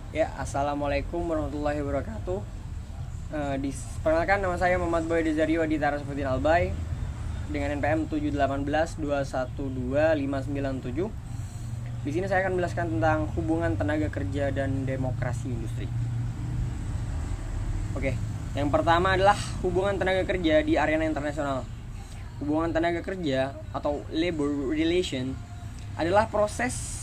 Ya, assalamualaikum warahmatullahi wabarakatuh. Perkenalkan, nama saya Muhammad Boy Dezario Aditara Safuddin Albay dengan NPM 71821125997. Di sini saya akan menjelaskan tentang hubungan tenaga kerja dan demokrasi industri. Oke, yang pertama adalah hubungan tenaga kerja di arena internasional. Hubungan tenaga kerja atau labor relation adalah proses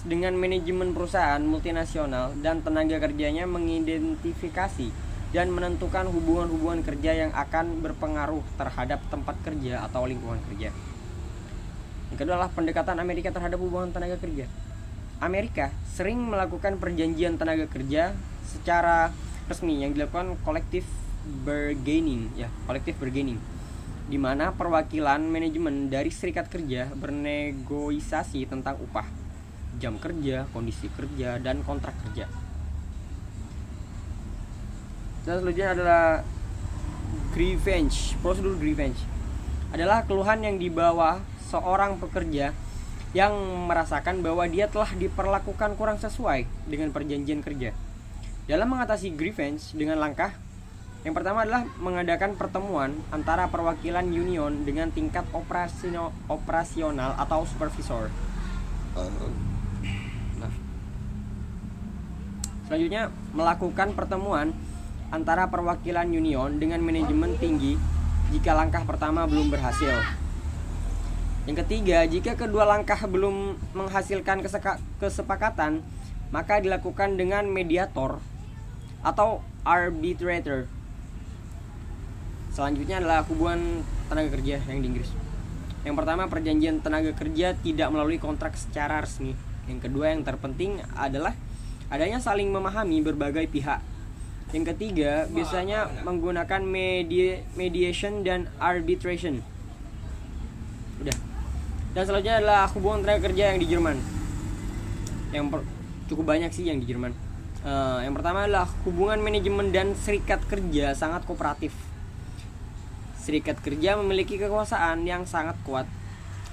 dengan manajemen perusahaan multinasional dan tenaga kerjanya mengidentifikasi dan menentukan hubungan-hubungan kerja yang akan berpengaruh terhadap tempat kerja atau lingkungan kerja. Yang kedua adalah pendekatan Amerika terhadap hubungan tenaga kerja. Amerika sering melakukan perjanjian tenaga kerja secara resmi yang dilakukan collective bargaining, di mana perwakilan manajemen dari serikat kerja bernegosiasi tentang upah, jam kerja, kondisi kerja, dan kontrak kerja. Dan selanjutnya adalah prosedur grievance adalah keluhan yang dibawa seorang pekerja yang merasakan bahwa dia telah diperlakukan kurang sesuai dengan perjanjian kerja. Dalam mengatasi grievance dengan langkah yang pertama adalah mengadakan pertemuan antara perwakilan union dengan tingkat operasional atau supervisor. Selanjutnya, melakukan pertemuan antara perwakilan union dengan manajemen tinggi jika langkah pertama belum berhasil. Yang ketiga, jika kedua langkah belum menghasilkan kesepakatan, maka dilakukan dengan mediator atau arbitrator. Selanjutnya adalah hubungan tenaga kerja yang di Inggris. Yang pertama, perjanjian tenaga kerja tidak melalui kontrak secara resmi. Yang kedua, yang terpenting adalah adanya saling memahami berbagai pihak. Yang ketiga, biasanya menggunakan mediation dan arbitration. Udah. Dan selanjutnya adalah hubungan tenaga kerja yang di Jerman. Cukup banyak sih yang di Jerman. Yang pertama adalah hubungan manajemen dan serikat kerja sangat kooperatif. Serikat kerja memiliki kekuasaan yang sangat kuat.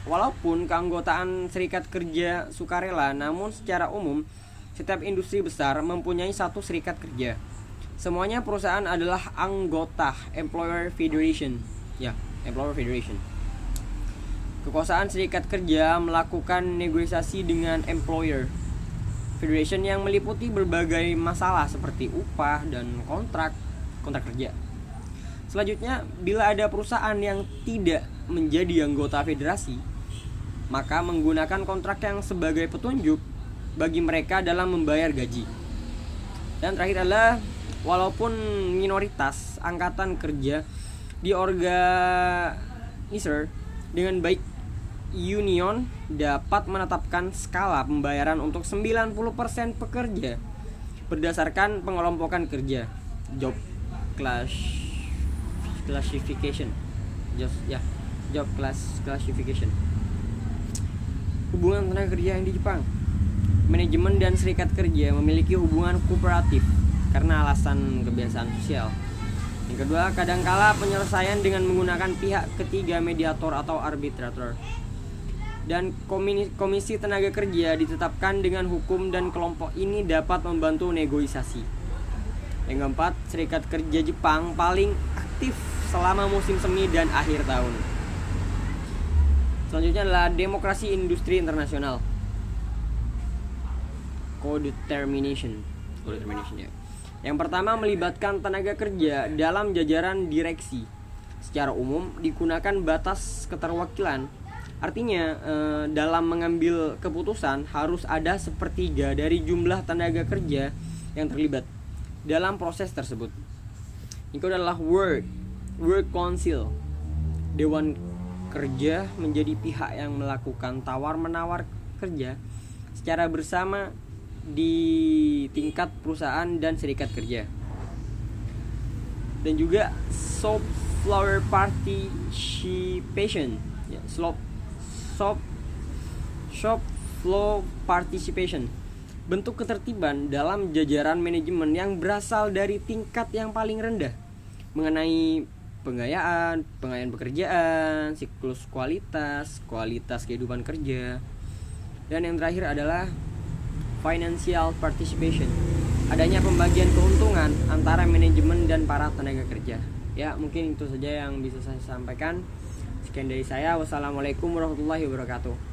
Walaupun keanggotaan serikat kerja sukarela, namun secara umum setiap industri besar mempunyai satu serikat kerja. Semuanya perusahaan adalah anggota Employer Federation. Employer Federation. Kekuasaan serikat kerja melakukan negosiasi dengan Employer Federation yang meliputi berbagai masalah seperti upah dan kontrak kerja. Selanjutnya, bila ada perusahaan yang tidak menjadi anggota federasi, maka menggunakan kontrak yang sebagai petunjuk bagi mereka dalam membayar gaji. Dan terakhir adalah walaupun minoritas angkatan kerja diorganisir dengan baik, union dapat menetapkan skala pembayaran untuk 90% pekerja berdasarkan pengelompokan kerja, job classification. Hubungan tenaga kerja yang di Jepang. Manajemen dan serikat kerja memiliki hubungan kooperatif karena alasan kebiasaan sosial. Yang kedua, kadangkala penyelesaian dengan menggunakan pihak ketiga mediator atau arbitrator. Dan komisi tenaga kerja ditetapkan dengan hukum dan kelompok ini dapat membantu negosiasi. Yang keempat, serikat kerja Jepang paling aktif selama musim semi dan akhir tahun. Selanjutnya adalah demokrasi industri internasional. Codetermination ya. Yang pertama, melibatkan tenaga kerja dalam jajaran direksi. Secara umum digunakan batas keterwakilan. Artinya dalam mengambil keputusan harus ada sepertiga dari jumlah tenaga kerja yang terlibat dalam proses tersebut. Itu adalah work council. Dewan kerja menjadi pihak yang melakukan tawar-menawar kerja secara bersama di tingkat perusahaan dan serikat kerja. Dan juga shop floor participation. Shop floor participation. Bentuk ketertiban dalam jajaran manajemen yang berasal dari tingkat yang paling rendah mengenai pengayaan pekerjaan, siklus kualitas kehidupan kerja. Dan yang terakhir adalah financial participation. adanya pembagian keuntungan antara manajemen dan para tenaga kerja. Ya, mungkin itu saja yang bisa saya sampaikan. Sekian dari saya. Wassalamualaikum warahmatullahi wabarakatuh.